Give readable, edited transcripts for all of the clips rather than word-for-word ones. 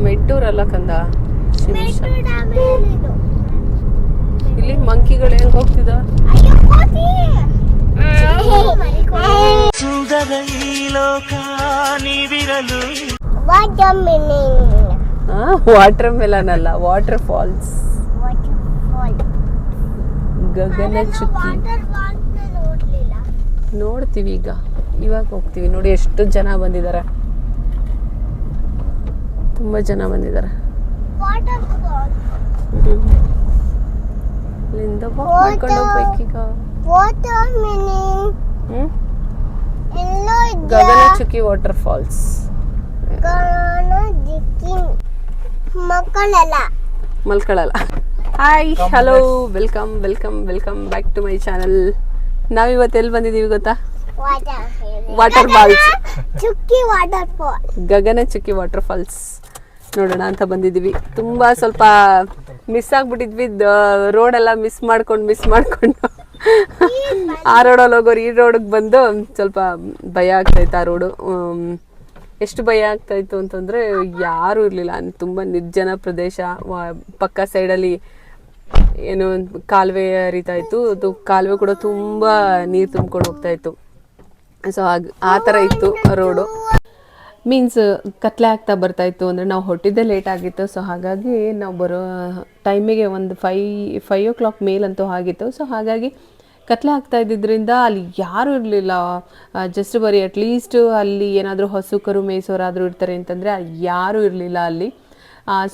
ಮೆಟ್ಟೂರಲ್ಲ ಕಂದ, ಶಿರೀಷ. ಇಲ್ಲಿ ಮಂಕಿಗಳು ಹೆಂಗ್ ಹೋಗ್ತಿದ. ಸುಂದರ ಈ ಲೋಕ ನೀವಿರಲು. ವಾಟರ್ ಮೆಲನ್ ಅಲ್ಲ, ವಾಟರ್ ಫಾಲ್ಸ್. ಗಗನ ಚುಕ್ಕಿ ನೋಡ್ತೀವಿ ಇವಾಗ ಹೋಗ್ತೀವಿ. ನೋಡಿ ಎಷ್ಟು ಜನ ಬಂದಿದ್ದಾರೆ, ತುಂಬಾ ಜನ ಬಂದಿದ್ದಾರೆ. ಇಲ್ಲಿಂದ ಮಾಡ್ಕೊಂಡು ಹೋಗ್ಬೇಕೀಗ. Gaganachukki water falls. ಮಲ್ಕೊಳ್ಳಲ್ಲ. Hi, hello, welcome welcome welcome back to my channel. ನಾವಿವತ್ತು ಎಲ್ಲಿ ಬಂದಿದ್ದೀವಿ ಗೊತ್ತಾ? Water falls, Gagana Chukki water falls ನೋಡೋಣ ಅಂತ ಬಂದಿದ್ದೀವಿ. ತುಂಬಾ ಸ್ವಲ್ಪ ಮಿಸ್ ಆಗ್ಬಿಟ್ಟಿದ್ವಿ, ರೋಡೆಲ್ಲ ಮಿಸ್ ಮಾಡ್ಕೊಂಡು ಆ ರೋಡಲ್ಲಿ ಹೋಗೋರು ಈ ರೋಡಿಗೆ ಬಂದು ಸ್ವಲ್ಪ ಭಯ ಆಗ್ತಾಯಿತ್ತು. ಆ ರೋಡು ಎಷ್ಟು ಭಯ ಆಗ್ತಾಯಿತ್ತು ಅಂತಂದರೆ ಯಾರೂ ಇರಲಿಲ್ಲ, ತುಂಬ ನಿರ್ಜನ ಪ್ರದೇಶ. ಪಕ್ಕ ಸೈಡಲ್ಲಿ ಏನು ಕಾಲುವೆ ಹರಿತಾ ಇತ್ತು, ಅದು ಕಾಲುವೆ ಕೂಡ ತುಂಬ ನೀರು ತುಂಬ್ಕೊಂಡು ಹೋಗ್ತಾಯಿತ್ತು. ಸೊ ಆ ಥರ ಇತ್ತು ರೋಡು. ಮೀನ್ಸ್ ಕತ್ಲೆ ಆಗ್ತಾ ಬರ್ತಾಯಿತ್ತು, ಅಂದರೆ ನಾವು ಹೊಟ್ಟಿದ್ದೇ ಲೇಟ್ ಆಗಿತ್ತು. ಸೊ ಹಾಗಾಗಿ ನಾವು ಬರೋ ಟೈಮಿಗೆ ಒಂದು 5 o'clock ಮೇಲಂತೂ ಆಗಿತ್ತು. ಸೊ ಹಾಗಾಗಿ ಕತ್ಲೆ ಆಗ್ತಾ ಇದ್ದಿದ್ದರಿಂದ ಅಲ್ಲಿ ಯಾರೂ ಇರಲಿಲ್ಲ. ಜಸ್ಟ್ ಬರೀ ಅಟ್ಲೀಸ್ಟ್ ಅಲ್ಲಿ ಏನಾದರೂ ಹಸು ಕರು ಮೇಯಿಸೋರಾದರೂ ಇರ್ತಾರೆ ಅಂತಂದರೆ ಯಾರೂ ಇರಲಿಲ್ಲ ಅಲ್ಲಿ.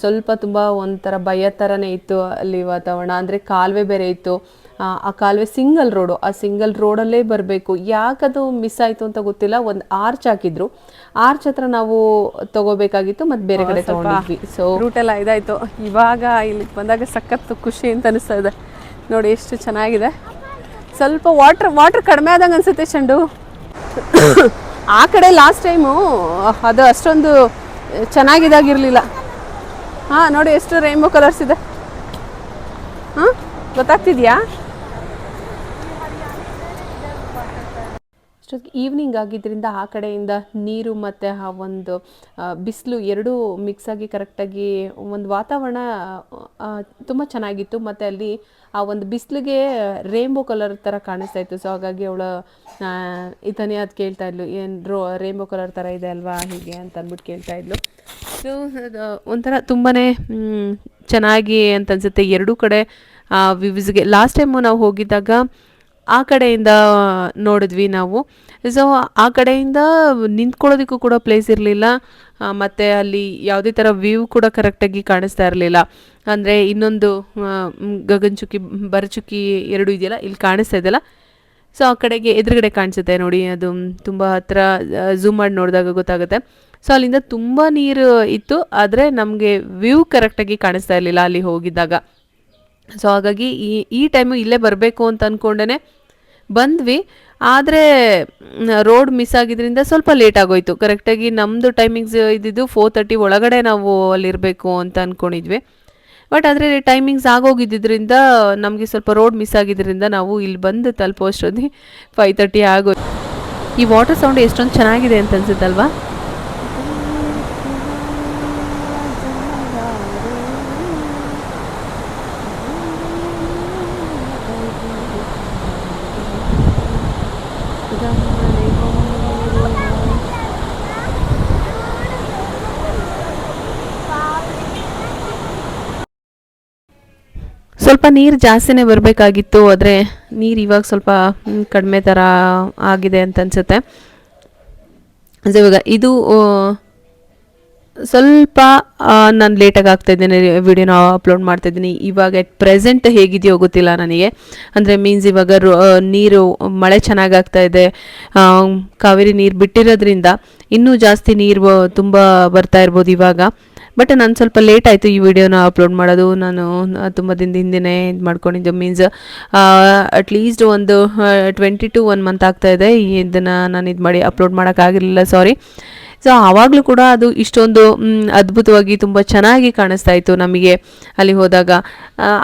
ಸ್ವಲ್ಪ ತುಂಬ ಒಂಥರ ಭಯ ಥರನೇ ಇತ್ತು ಅಲ್ಲಿ ವಾತಾವರಣ. ಅಂದರೆ ಕಾಲುವೆ ಬೇರೆ ಇತ್ತು. ಆ ಕಾಲುವೆ ಸಿಂಗಲ್ ರೋಡು, ಆ ಸಿಂಗಲ್ ರೋಡಲ್ಲೇ ಬರಬೇಕು. ಯಾಕದು ಮಿಸ್ ಆಯಿತು ಅಂತ ಗೊತ್ತಿಲ್ಲ. ಒಂದು ಆರ್ಚ್ ಹಾಕಿದ್ರು, ಆರ್ಚ್ ಹತ್ರ ನಾವು ತಗೋಬೇಕಾಗಿತ್ತು, ಮತ್ತು ಬೇರೆ ಕಡೆ ತೊಗೊಂಡಿದ್ವಿ. ಸೊ ರೂಟೆಲ್ಲ ಇದಾಯಿತು. ಇವಾಗ ಇಲ್ಲಿ ಬಂದಾಗ ಸಖತ್ತು ಖುಷಿ ಅಂತ ಅನಿಸ್ತಾ ಇದೆ. ನೋಡಿ ಎಷ್ಟು ಚೆನ್ನಾಗಿದೆ. ಸ್ವಲ್ಪ ವಾಟ್ರ್ ಕಡಿಮೆ ಆದಂಗೆ ಅನಿಸುತ್ತೆ ಚಂಡು. ಆ ಕಡೆ ಲಾಸ್ಟ್ ಟೈಮು ಅದು ಅಷ್ಟೊಂದು ಚೆನ್ನಾಗಿದಾಗಿರಲಿಲ್ಲ. ಹಾಂ, ನೋಡಿ ಎಷ್ಟು ರೈನ್ಬೋ ಕಲರ್ಸ್ ಇದೆ. ಹಾಂ, ಗೊತ್ತಾಗ್ತಿದೆಯಾ? ಈವ್ನಿಂಗ್ ಆಗಿದ್ದರಿಂದ ಆ ಕಡೆಯಿಂದ ನೀರು ಮತ್ತು ಆ ಒಂದು ಬಿಸಿಲು ಎರಡೂ ಮಿಕ್ಸ್ ಆಗಿ ಕರೆಕ್ಟಾಗಿ ಒಂದು ವಾತಾವರಣ ತುಂಬ ಚೆನ್ನಾಗಿತ್ತು. ಮತ್ತು ಅಲ್ಲಿ ಆ ಒಂದು ಬಿಸಿಲಿಗೆ ರೇಂಬೋ ಕಲರ್ ಥರ ಕಾಣಿಸ್ತಾ ಇತ್ತು. ಸೊ ಹಾಗಾಗಿ ಅವಳು ಇತನೇ ಅದು ಕೇಳ್ತಾ ಇದ್ಲು, ಏನು ರೇಂಬೋ ಕಲರ್ ಥರ ಇದೆ ಅಲ್ವಾ ಹೀಗೆ ಅಂತ ಅಂದ್ಬಿಟ್ಟು ಕೇಳ್ತಾ ಇದ್ಲು. ಸೊ ಒಂಥರ ತುಂಬಾ ಚೆನ್ನಾಗಿ ಅಂತ ಅನಿಸುತ್ತೆ ಎರಡೂ ಕಡೆ ವ್ಯೂಸ್ಗೆ. ಲಾಸ್ಟ್ ಟೈಮು ನಾವು ಹೋಗಿದ್ದಾಗ ಆ ಕಡೆಯಿಂದ ನೋಡಿದ್ವಿ ನಾವು. ಸೊ ಆ ಕಡೆಯಿಂದ ನಿಂತ್ಕೊಳ್ಳೋದಕ್ಕೂ ಕೂಡ ಪ್ಲೇಸ್ ಇರಲಿಲ್ಲ, ಮತ್ತು ಅಲ್ಲಿ ಯಾವುದೇ ಥರ ವ್ಯೂ ಕೂಡ ಕರೆಕ್ಟಾಗಿ ಕಾಣಿಸ್ತಾ ಇರಲಿಲ್ಲ. ಅಂದರೆ ಇನ್ನೊಂದು ಗಗನಚುಕ್ಕಿ ಬರಚುಕ್ಕಿ ಎರಡು ಇದೆಯಲ್ಲ, ಇಲ್ಲಿ ಕಾಣಿಸ್ತಾ ಇದೆಯಲ್ಲ. ಸೊ ಆ ಕಡೆಗೆ ಎದುರುಗಡೆ ಕಾಣಿಸುತ್ತೆ ನೋಡಿ, ಅದು ತುಂಬ ಹತ್ರ ಝೂಮ್ ಮಾಡಿ ನೋಡಿದಾಗ ಗೊತ್ತಾಗುತ್ತೆ. ಸೊ ಅಲ್ಲಿಂದ ತುಂಬ ನೀರು ಇತ್ತು, ಆದರೆ ನಮಗೆ ವ್ಯೂ ಕರೆಕ್ಟಾಗಿ ಕಾಣಿಸ್ತಾ ಇರಲಿಲ್ಲ ಅಲ್ಲಿ ಹೋಗಿದ್ದಾಗ. ಸೊ ಹಾಗಾಗಿ ಈ ಟೈಮು ಇಲ್ಲೇ ಬರಬೇಕು ಅಂತ ಅಂದ್ಕೊಂಡೇ ಬಂದ್ವಿ. ಆದರೆ ರೋಡ್ ಮಿಸ್ ಆಗಿದ್ದರಿಂದ ಸ್ವಲ್ಪ ಲೇಟ್ ಆಗೋಯ್ತು. ಕರೆಕ್ಟಾಗಿ ನಮ್ಮದು ಟೈಮಿಂಗ್ಸ್ ಇದ್ದಿದ್ದು 4:30 ಒಳಗಡೆ ನಾವು ಅಲ್ಲಿರಬೇಕು ಅಂತ ಅಂದ್ಕೊಂಡಿದ್ವಿ. ಬಟ್ ಆದರೆ ಟೈಮಿಂಗ್ಸ್ ಆಗೋಗಿದ್ದರಿಂದ ನಮಗೆ ಸ್ವಲ್ಪ ರೋಡ್ ಮಿಸ್ ಆಗಿದ್ದರಿಂದ ನಾವು ಇಲ್ಲಿ ಬಂದು ತಲುಪೋಷ್ಟೊಂದು 5:30 ಆಗೋಯ್ತು. ಈ ವಾಟರ್ ಸೌಂಡ್ ಎಷ್ಟೊಂದು ಚೆನ್ನಾಗಿದೆ ಅಂತ ಅನ್ಸುತ್ತಲ್ವಾ? ಸ್ವಲ್ಪ ನೀರು ಜಾಸ್ತಿನೇ ಬರಬೇಕಾಗಿತ್ತು, ಆದರೆ ನೀರು ಇವಾಗ ಸ್ವಲ್ಪ ಕಡಿಮೆ ಥರ ಆಗಿದೆ ಅಂತ ಅನಿಸುತ್ತೆ. ಸೊ ಇವಾಗ ಇದು ಸ್ವಲ್ಪ ನಾನು ಲೇಟಾಗಿ ಆಗ್ತಾಯಿದ್ದೇನೆ, ವಿಡಿಯೋನ ಅಪ್ಲೋಡ್ ಮಾಡ್ತಾಯಿದ್ದೀನಿ. ಇವಾಗ ಎಟ್ ಪ್ರೆಸೆಂಟ್ ಹೇಗಿದೆಯೋ ಗೊತ್ತಿಲ್ಲ ನನಗೆ. ಅಂದರೆ ಮೀನ್ಸ್ ಇವಾಗ ನೀರು ಮಳೆ ಚೆನ್ನಾಗಿ ಆಗ್ತಾಯಿದೆ, ಕಾವೇರಿ ನೀರು ಬಿಟ್ಟಿರೋದ್ರಿಂದ ಇನ್ನೂ ಜಾಸ್ತಿ ನೀರು ತುಂಬ ಬರ್ತಾ ಇರ್ಬೋದು ಇವಾಗ. ಬಟ್ ನಾನು ಸ್ವಲ್ಪ ಲೇಟ್ ಆಯಿತು ಈ ವಿಡಿಯೋನ ಅಪ್ಲೋಡ್ ಮಾಡೋದು. ನಾನು ತುಂಬ ದಿನದ ಹಿಂದೆಯೇ ಇದು ಮಾಡ್ಕೊಂಡಿದ್ದು. ಮೀನ್ಸ್ ಅಟ್ಲೀಸ್ಟ್ ಒಂದು 20 to 1 month ಆಗ್ತಾಯಿದೆ ಇದನ್ನು ನಾನು ಇದು ಮಾಡಿ ಅಪ್ಲೋಡ್ ಮಾಡೋಕ್ಕಾಗಿರಲಿಲ್ಲ, ಸಾರಿ. ಸೊ ಆವಾಗಲೂ ಕೂಡ ಅದು ಇಷ್ಟೊಂದು ಅದ್ಭುತವಾಗಿ ತುಂಬ ಚೆನ್ನಾಗಿ ಕಾಣಿಸ್ತಾ ಇತ್ತು ನಮಗೆ ಅಲ್ಲಿ ಹೋದಾಗ.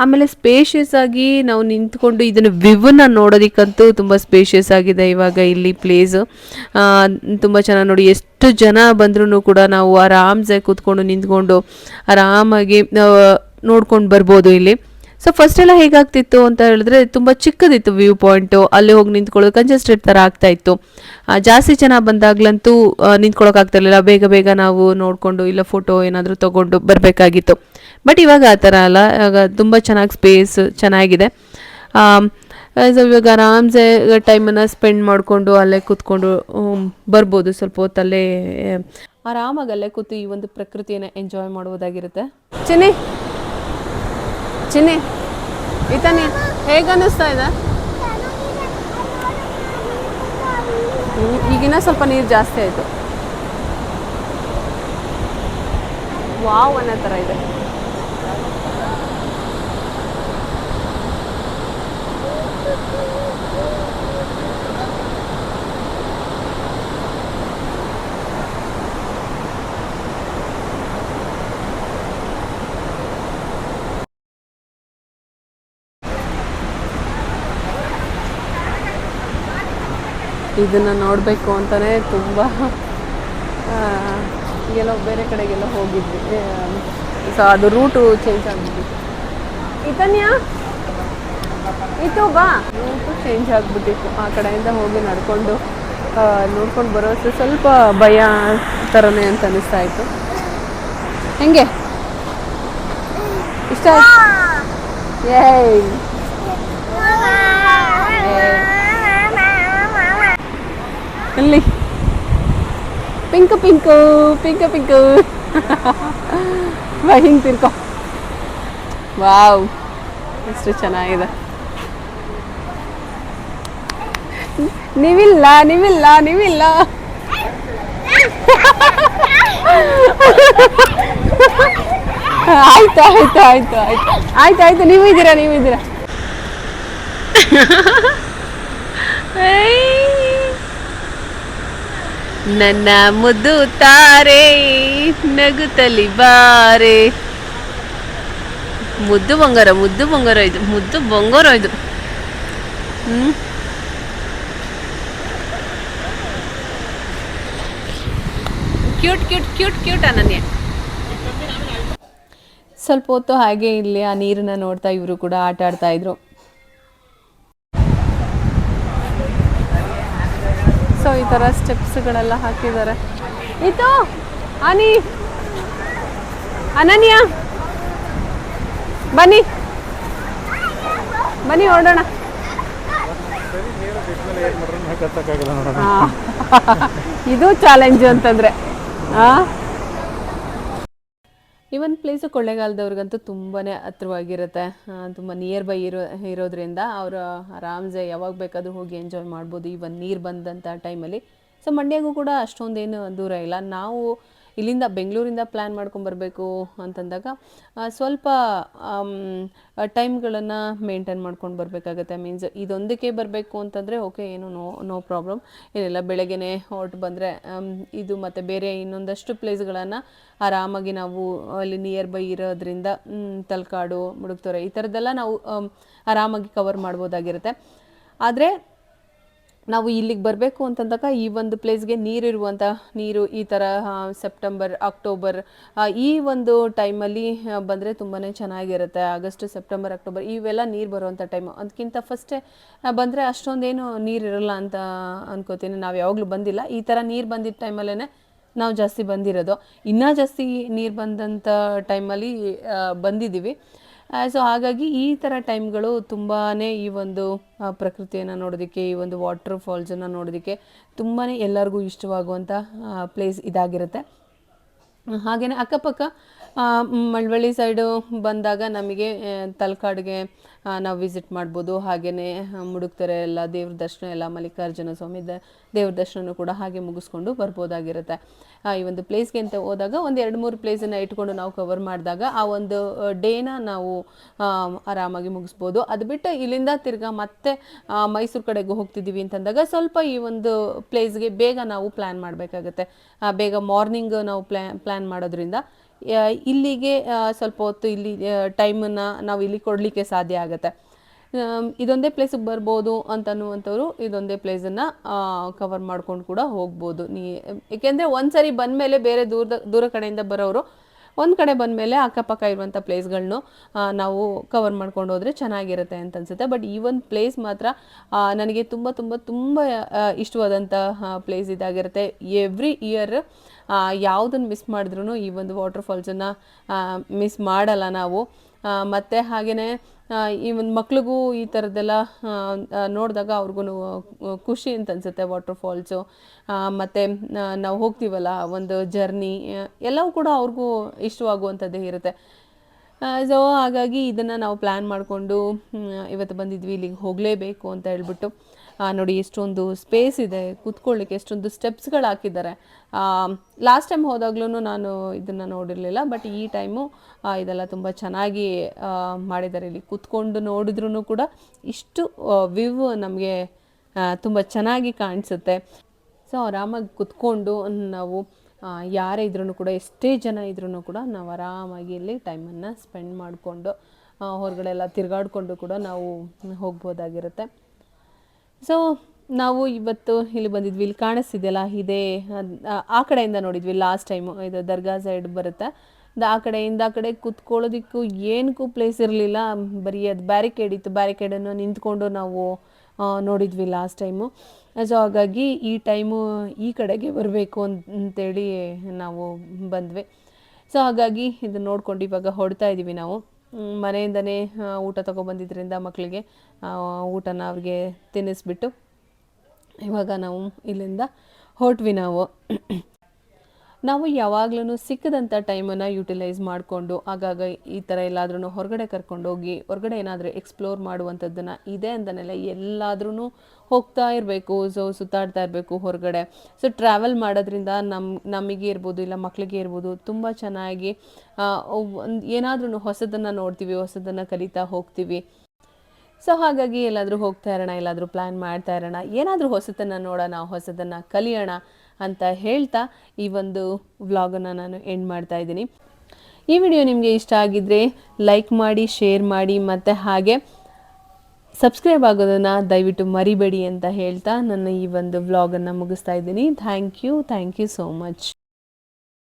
ಆಮೇಲೆ ಸ್ಪೇಷಿಯಸ್ ಆಗಿ ನಾವು ನಿಂತ್ಕೊಂಡು ಇದನ್ನು ವಿವನ್ನ ನೋಡೋದಕ್ಕಂತೂ ತುಂಬ ಸ್ಪೇಷಿಯಸ್ ಆಗಿದೆ ಇವಾಗ ಇಲ್ಲಿ ಪ್ಲೇಸು. ತುಂಬ ಚೆನ್ನಾಗಿ ನೋಡಿ, ಎಷ್ಟು ಜನ ಬಂದ್ರೂ ಕೂಡ ನಾವು ಆರಾಮ್ಸೆ ಕೂತ್ಕೊಂಡು ನಿಂತ್ಕೊಂಡು ಆರಾಮಾಗಿ ನೋಡ್ಕೊಂಡು ಬರ್ಬೋದು ಇಲ್ಲಿ. ಸೊ ಫಸ್ಟ್ ಎಲ್ಲ ಹೇಗಾಗ್ತಿತ್ತು ಅಂತ ಹೇಳಿದ್ರೆ ತುಂಬ ಚಿಕ್ಕದಿತ್ತು ವ್ಯೂ ಪಾಯಿಂಟು, ಅಲ್ಲಿ ಹೋಗಿ ನಿಂತ್ಕೊಳ್ಳೋದು ಕಂಜೆಸ್ಟೆಡ್ ಥರ ಆಗ್ತಾ ಇತ್ತು. ಜಾಸ್ತಿ ಜನ ಬಂದಾಗ್ಲಂತೂ ನಿಂತ್ಕೊಳ್ಳೋಕ್ಕಾಗ್ತಿರ್ಲಿಲ್ಲ, ಬೇಗ ಬೇಗ ನಾವು ನೋಡಿಕೊಂಡು ಇಲ್ಲ ಫೋಟೋ ಏನಾದರೂ ತೊಗೊಂಡು ಬರಬೇಕಾಗಿತ್ತು. ಬಟ್ ಇವಾಗ ಆ ಥರ ಅಲ್ಲ, ಇವಾಗ ತುಂಬ ಚೆನ್ನಾಗಿ ಸ್ಪೇಸ್ ಚೆನ್ನಾಗಿದೆ. ಸೊ ಇವಾಗ ಆರಾಮ್ಸೆ ಟೈಮನ್ನು ಸ್ಪೆಂಡ್ ಮಾಡಿಕೊಂಡು ಅಲ್ಲೇ ಕೂತ್ಕೊಂಡು ಬರ್ಬೋದು. ಸ್ವಲ್ಪ ಹೊತ್ತಲ್ಲೇ ಆರಾಮಾಗಿ ಅಲ್ಲೇ ಕೂತು ಈ ಒಂದು ಪ್ರಕೃತಿಯನ್ನು ಎಂಜಾಯ್ ಮಾಡುವುದಾಗಿರುತ್ತೆ. ಚಿನ್ನಿ ಚಿನ್ನಿ ಈತನಿ ಹೇಗೆ ಅನ್ನಿಸ್ತಾ ಇದೆ? ಈಗಿನ ಸ್ವಲ್ಪ ನೀರು ಜಾಸ್ತಿ ಆಯಿತು. ವಾವ್ ಅನ್ನೋ ಥರ ಇದೆ. ಇದನ್ನು ನೋಡಬೇಕು ಅಂತಲೇ ತುಂಬ ಎಲ್ಲೋ ಬೇರೆ ಕಡೆಗೆಲ್ಲ ಹೋಗಿದ್ವಿ. ಸೊ ಅದು ರೂಟು ಚೇಂಜ್ ಆಗಿಬಿಟ್ಟಿತ್ತು. ಈತನ್ಯ ಇತ್ತು ಬಾ, ರೂಟು ಚೇಂಜ್ ಆಗಿಬಿಟ್ಟಿತ್ತು. ಆ ಕಡೆಯಿಂದ ಹೋಗಿ ನಡ್ಕೊಂಡು ನೋಡ್ಕೊಂಡು ಬರೋಷ್ಟು ಸ್ವಲ್ಪ ಭಯ ಥರನೇ ಅಂತ ಅನ್ನಿಸ್ತಾ ಇತ್ತು. ಹೆಂಗೆ ಇಷ್ಟ ಏಯ್ ಅಲ್ಲಿ ಪಿಂಕು ಪಿಂಕು ಪಿಂಕು ಪಿಂಕು ಬಾ ಹಿಂಗೆ ತಿರ್ಕೊ. ವಾವ್ ಎಷ್ಟು ಚೆನ್ನಾಗಿದೆ. ನೀವಿಲ್ಲ ನೀವಿಲ್ಲ ನೀವಿಲ್ಲ ಆಯ್ತು ಆಯ್ತು ಆಯ್ತು ಆಯ್ತು ಆಯ್ತು ಆಯ್ತು ನೀವು ಇದ್ದೀರಾ ನೀವು ಇದ್ದೀರಾ. ನನ್ನ ಮುದ್ದು ತಾರೆ ನಗುತ್ತಲಿ ಬಾರೆ. ಮುದ್ದು ಬಂಗಾರ ಮುದ್ದು ಬಂಗಾರ ಇದು, ಮುದ್ದು ಬಂಗಾರ ಇದು. ಕ್ಯೂಟ್ ಕ್ಯೂಟ್ ಕ್ಯೂಟ್ ಕ್ಯೂಟ್ ಅನನ್ಯ. ಸ್ವಲ್ಪ ಹೊತ್ತು ಹಾಗೆ ಇಲ್ಲಿ ಆ ನೀರನ್ನ ನೋಡ್ತಾ ಇವರು ಕೂಡ ಆಟ ಆಡ್ತಾ ಇದ್ರು. ಸೊ ಈ ಥರ ಸ್ಟೆಪ್ಸ್ಗಳೆಲ್ಲ ಹಾಕಿದ್ದಾರೆ. ಇದು ಅನಿ ಅನನ್ಯ ಬನ್ನಿ ಬನ್ನಿ ಹೊರಡೋಣ. ಇದು ಚಾಲೆಂಜ್ ಅಂತಂದ್ರೆ ಈ ಒಂದು ಪ್ಲೇಸು ಕೊಳ್ಳೇಗಾಲದವ್ರಿಗಂತೂ ತುಂಬಾ ಹತ್ರವಾಗಿರುತ್ತೆ. ತುಂಬ ನಿಯರ್ ಬೈ ಇರೋದ್ರಿಂದ ಅವರು ಆರಾಮ್ಸೆ ಯಾವಾಗ ಬೇಕಾದರೂ ಹೋಗಿ ಎಂಜಾಯ್ ಮಾಡ್ಬೋದು ಈ ಒಂದು ನೀರು ಬಂದಂಥ ಟೈಮಲ್ಲಿ. ಸೊ ಮಂಡ್ಯಗೂ ಕೂಡ ಅಷ್ಟೊಂದೇನು ದೂರ ಇಲ್ಲ. ನಾವು ಇಲ್ಲಿಂದ ಬೆಂಗಳೂರಿಂದ ಪ್ಲ್ಯಾನ್ ಮಾಡ್ಕೊಂಬರ್ಬೇಕು ಅಂತಂದಾಗ ಸ್ವಲ್ಪ ಟೈಮ್ಗಳನ್ನು ಮೇಂಟೈನ್ ಮಾಡ್ಕೊಂಡು ಬರಬೇಕಾಗತ್ತೆ. ಮೀನ್ಸ್ ಇದೊಂದಕ್ಕೆ ಬರಬೇಕು ಅಂತಂದರೆ ಓಕೆ, ಏನು ನೋ ಪ್ರಾಬ್ಲಮ್ ಏನಿಲ್ಲ. ಬೆಳಗ್ಗೆನೇ ಹೊರಟು ಬಂದರೆ ಇದು ಮತ್ತು ಬೇರೆ ಇನ್ನೊಂದಷ್ಟು ಪ್ಲೇಸ್ಗಳನ್ನು ಆರಾಮಾಗಿ ನಾವು ಅಲ್ಲಿ ನಿಯರ್ ಬೈ ಇರೋದ್ರಿಂದ ತಲಕಾಡು, ಮುಡುಕ್ತೊರೆ ಈ ಥರದ್ದೆಲ್ಲ ನಾವು ಆರಾಮಾಗಿ ಕವರ್ ಮಾಡ್ಬೋದಾಗಿರುತ್ತೆ. ಆದರೆ ನಾವು ಇಲ್ಲಿಗೆ ಬರಬೇಕು ಅಂತಂದಾಗ ಈ ಒಂದು ಪ್ಲೇಸ್ಗೆ ನೀರು ಈ ಥರ ಸೆಪ್ಟೆಂಬರ್, ಅಕ್ಟೋಬರ್ ಈ ಒಂದು ಟೈಮಲ್ಲಿ ಬಂದರೆ ತುಂಬಾ ಚೆನ್ನಾಗಿರುತ್ತೆ. ಆಗಸ್ಟ್, ಸೆಪ್ಟೆಂಬರ್, ಅಕ್ಟೋಬರ್ ಇವೆಲ್ಲ ನೀರು ಬರುವಂಥ ಟೈಮು. ಅದಕ್ಕಿಂತ ಫಸ್ಟೇ ಬಂದರೆ ಅಷ್ಟೊಂದೇನು ನೀರಿರಲ್ಲ ಅಂತ ಅನ್ಕೋತೀನಿ. ನಾವು ಯಾವಾಗಲೂ ಬಂದಿಲ್ಲ, ಈ ಥರ ನೀರು ಬಂದಿದ್ದ ಟೈಮಲ್ಲೇ ನಾವು ಜಾಸ್ತಿ ಬಂದಿರೋದು. ಇನ್ನೂ ಜಾಸ್ತಿ ನೀರು ಬಂದಂಥ ಟೈಮಲ್ಲಿ ಬಂದಿದ್ದೀವಿ. ಸೊ ಹಾಗಾಗಿ ಈ ಥರ ಟೈಮ್ಗಳು ತುಂಬಾ ಈ ಒಂದು ಪ್ರಕೃತಿಯನ್ನು ನೋಡೋದಕ್ಕೆ, ಈ ಒಂದು ವಾಟರ್ ಫಾಲ್ಸನ್ನು ನೋಡೋದಕ್ಕೆ ತುಂಬಾ ಎಲ್ಲರಿಗೂ ಇಷ್ಟವಾಗುವಂಥ ಪ್ಲೇಸ್ ಇದಾಗಿರುತ್ತೆ. ಹಾಗೆಯೇ ಅಕ್ಕಪಕ್ಕ ಮಳವಳ್ಳಿ ಸೈಡು ಬಂದಾಗ ನಮಗೆ ತಲಕಾಡಿಗೆ ನಾವು ವಿಸಿಟ್ ಮಾಡ್ಬೋದು. ಹಾಗೆಯೇ ಮುಡುಕ್ತೊರೆ ಎಲ್ಲ ದೇವ್ರ ದರ್ಶನ ಎಲ್ಲ ಮಲ್ಲಿಕಾರ್ಜುನ ಸ್ವಾಮಿ ದೇವ್ರ ದರ್ಶನ ಕೂಡ ಹಾಗೆ ಮುಗಿಸ್ಕೊಂಡು ಬರ್ಬೋದಾಗಿರುತ್ತೆ. ಈ ಒಂದು ಪ್ಲೇಸ್ಗೆ ಅಂತ ಹೋದಾಗ ಒಂದು 2-3 ಪ್ಲೇಸನ್ನು ಇಟ್ಕೊಂಡು ನಾವು ಕವರ್ ಮಾಡಿದಾಗ ಆ ಒಂದು ಡೇನ ನಾವು ಆರಾಮಾಗಿ ಮುಗಿಸ್ಬೋದು. ಅದು ಬಿಟ್ಟು ಇಲ್ಲಿಂದ ತಿರ್ಗಾ ಮತ್ತೆ ಮೈಸೂರು ಕಡೆಗೆ ಹೋಗ್ತಿದ್ದೀವಿ ಅಂತಂದಾಗ ಸ್ವಲ್ಪ ಈ ಒಂದು ಪ್ಲೇಸ್ಗೆ ಬೇಗ ನಾವು ಪ್ಲ್ಯಾನ್ ಮಾಡಬೇಕಾಗತ್ತೆ. ಬೇಗ ಮಾರ್ನಿಂಗ್ ನಾವು ಪ್ಲ್ಯಾನ್ ಮಾಡೋದ್ರಿಂದ ಇಲ್ಲಿಗೆ ಸ್ವಲ್ಪ ಹೊತ್ತು ಇಲ್ಲಿ ಟೈಮನ್ನು ನಾವು ಇಲ್ಲಿ ಕೊಡಲಿಕ್ಕೆ ಸಾಧ್ಯ ಆಗುತ್ತೆ. ಇದೊಂದೇ ಪ್ಲೇಸಿಗೆ ಬರ್ಬೋದು ಅಂತನ್ನುವಂಥವ್ರು ಇದೊಂದೇ ಪ್ಲೇಸನ್ನು ಕವರ್ ಮಾಡ್ಕೊಂಡು ಕೂಡ ಹೋಗ್ಬೋದು. ಏಕೆಂದರೆ ಒಂದು ಸರಿ ಬಂದಮೇಲೆ ಬೇರೆ ದೂರ ಕಡೆಯಿಂದ ಬರೋರು ಒಂದು ಕಡೆ ಬಂದಮೇಲೆ ಅಕ್ಕಪಕ್ಕ ಇರುವಂಥ ಪ್ಲೇಸ್ಗಳನ್ನು ನಾವು ಕವರ್ ಮಾಡ್ಕೊಂಡು ಹೋದರೆ ಚೆನ್ನಾಗಿರುತ್ತೆ ಅಂತ ಅನಿಸುತ್ತೆ. ಬಟ್ ಈ ಒಂದು ಪ್ಲೇಸ್ ಮಾತ್ರ ನನಗೆ ತುಂಬ ತುಂಬ ತುಂಬ ಇಷ್ಟವಾದಂಥ ಪ್ಲೇಸ್ ಇದಾಗಿರುತ್ತೆ. ಎವ್ರಿ ಇಯರ್ ಯಾವುದನ್ನು ಮಿಸ್ ಮಾಡಿದ್ರೂ ಈ ಒಂದು ವಾಟರ್ ಫಾಲ್ಸನ್ನು ಮಿಸ್ ಮಾಡಲ್ಲ ನಾವು. ಮತ್ತು ಹಾಗೆಯೇ ಈ ಒಂದು ಮಕ್ಳಿಗೂ ಈ ಥರದ್ದೆಲ್ಲ ನೋಡಿದಾಗ ಅವ್ರಿಗೂ ಖುಷಿ ಅಂತ ಅನಿಸುತ್ತೆ. ವಾಟರ್ ಫಾಲ್ಸು ಮತ್ತು ನಾವು ಹೋಗ್ತೀವಲ್ಲ ಒಂದು ಜರ್ನಿ ಎಲ್ಲವೂ ಕೂಡ ಅವ್ರಿಗೂ ಇಷ್ಟವಾಗುವಂಥದ್ದೇ ಇರುತ್ತೆ. ಸೊ ಹಾಗಾಗಿ ಇದನ್ನು ನಾವು ಪ್ಲ್ಯಾನ್ ಮಾಡಿಕೊಂಡು ಇವತ್ತು ಬಂದಿದ್ವಿ, ಇಲ್ಲಿಗೆ ಹೋಗಲೇಬೇಕು ಅಂತ ಹೇಳ್ಬಿಟ್ಟು. ನೋಡಿ ಎಷ್ಟೊಂದು ಸ್ಪೇಸ್ ಇದೆ ಕೂತ್ಕೊಳ್ಳಿಕ್ಕೆ, ಎಷ್ಟೊಂದು ಸ್ಟೆಪ್ಸ್ಗಳು ಹಾಕಿದ್ದಾರೆ. ಲಾಸ್ಟ್ ಟೈಮ್ ಹೋದಾಗ್ಲೂ ನಾನು ಇದನ್ನು ನೋಡಿರಲಿಲ್ಲ, ಬಟ್ ಈ ಟೈಮು ಇದೆಲ್ಲ ತುಂಬ ಚೆನ್ನಾಗಿ ಮಾಡಿದ್ದಾರೆ. ಇಲ್ಲಿ ಕೂತ್ಕೊಂಡು ನೋಡಿದ್ರೂ ಕೂಡ ಇಷ್ಟು ವ್ಯೂ ನಮಗೆ ತುಂಬ ಚೆನ್ನಾಗಿ ಕಾಣಿಸುತ್ತೆ. ಸೊ ಆರಾಮಾಗಿ ಕೂತ್ಕೊಂಡು ನಾವು ಯಾರೇ ಇದ್ರೂ ಕೂಡ, ಎಷ್ಟೇ ಜನ ಇದ್ರೂ ಕೂಡ ನಾವು ಆರಾಮಾಗಿ ಇಲ್ಲಿ ಟೈಮನ್ನು ಸ್ಪೆಂಡ್ ಮಾಡಿಕೊಂಡು ಹೊರಗಡೆ ಎಲ್ಲ ತಿರುಗಾಡಿಕೊಂಡು ಕೂಡ ನಾವು ಹೋಗ್ಬೋದಾಗಿರುತ್ತೆ. ಸೊ ನಾವು ಇವತ್ತು ಇಲ್ಲಿ ಬಂದಿದ್ವಿ. ಇಲ್ಲಿ ಕಾಣಿಸ್ತಿದೆಯಲ್ಲ, ಇದೇ ಆ ಕಡೆಯಿಂದ ನೋಡಿದ್ವಿ ಲಾಸ್ಟ್ ಟೈಮು. ಇದು ದರ್ಗಾ ಸೈಡ್ ಬರುತ್ತೆ. ಆ ಕಡೆಯಿಂದ ಆ ಕಡೆ ಕೂತ್ಕೊಳ್ಳೋದಕ್ಕೂ ಏನಕ್ಕೂ ಪ್ಲೇಸ್ ಇರಲಿಲ್ಲ, ಬರೀ ಅದು ಬ್ಯಾರಿಕೇಡ್ ಇತ್ತು. ಬ್ಯಾರಿಕೇಡನ್ನು ನಿಂತ್ಕೊಂಡು ನಾವು ನೋಡಿದ್ವಿ ಲಾಸ್ಟ್ ಟೈಮು. ಸೊ ಹಾಗಾಗಿ ಈ ಟೈಮು ಈ ಕಡೆಗೆ ಬರಬೇಕು ಅಂತೇಳಿ ನಾವು ಬಂದ್ವಿ. ಸೊ ಹಾಗಾಗಿ ಇದನ್ನು ನೋಡ್ಕೊಂಡು ಇವಾಗ ಹೊಡ್ತಾ ಇದ್ದೀವಿ ನಾವು. ಮನೆಯಿಂದನೇ ಊಟ ತೊಗೊಬಂದಿದ್ದರಿಂದ ಮಕ್ಕಳಿಗೆ ಊಟನ ಅವ್ರಿಗೆ ತಿನ್ನಿಸ್ಬಿಟ್ಟು ಇವಾಗ ನಾವು ಇಲ್ಲಿಂದ ಹೊರಟ್ವಿ. ನಾವು ಯಾವಾಗ್ಲೂ ಸಿಕ್ಕದಂಥ ಟೈಮನ್ನು ಯುಟಿಲೈಸ್ ಮಾಡಿಕೊಂಡು ಆಗಾಗ ಈ ಥರ ಎಲ್ಲಾದ್ರೂ ಹೊರಗಡೆ ಕರ್ಕೊಂಡೋಗಿ ಹೊರಗಡೆ ಏನಾದರೂ ಎಕ್ಸ್ಪ್ಲೋರ್ ಮಾಡುವಂಥದ್ದನ್ನು ಇದೆ ಅಂತನೆಲ್ಲ ಎಲ್ಲಾದ್ರೂ ಹೋಗ್ತಾ ಇರಬೇಕು. ಸೊ ಸುತ್ತಾಡ್ತಾ ಇರಬೇಕು ಹೊರಗಡೆ. ಸೊ ಟ್ರಾವೆಲ್ ಮಾಡೋದ್ರಿಂದ ನಮಗೆ ಇರ್ಬೋದು, ಇಲ್ಲ ಮಕ್ಕಳಿಗೆ ಇರ್ಬೋದು, ತುಂಬ ಚೆನ್ನಾಗಿ ಒಂದು ಏನಾದ್ರೂ ಹೊಸದನ್ನು ನೋಡ್ತೀವಿ, ಹೊಸದನ್ನು ಕಲಿತಾ ಹೋಗ್ತೀವಿ. ಸೊ ಹಾಗಾಗಿ ಎಲ್ಲಾದರೂ ಹೋಗ್ತಾ ಇರೋಣ, ಎಲ್ಲಾದರೂ ಪ್ಲ್ಯಾನ್ ಮಾಡ್ತಾ ಇರೋಣ, ಏನಾದರೂ ಹೊಸತನ್ನು ನೋಡೋಣ, ಹೊಸದನ್ನು ಕಲಿಯೋಣ ಅಂತ ಹೇಳ್ತಾ ಈ ಒಂದು ವ್ಲಾಗನ್ನು ನಾನು ಎಂಡ್ ಮಾಡ್ತಾ ಇದ್ದೀನಿ. ಈ ವಿಡಿಯೋ ನಿಮಗೆ ಇಷ್ಟ ಆಗಿದ್ದರೆ ಲೈಕ್ ಮಾಡಿ, ಶೇರ್ ಮಾಡಿ, ಮತ್ತು ಹಾಗೆ ಸಬ್ಸ್ಕ್ರೈಬ್ ಆಗೋದನ್ನು ದಯವಿಟ್ಟು ಮರಿಬೇಡಿ ಅಂತ ಹೇಳ್ತಾ ನನ್ನ ಈ ಒಂದು ವ್ಲಾಗನ್ನು ಮುಗಿಸ್ತಾ ಇದ್ದೀನಿ. Thank you so much.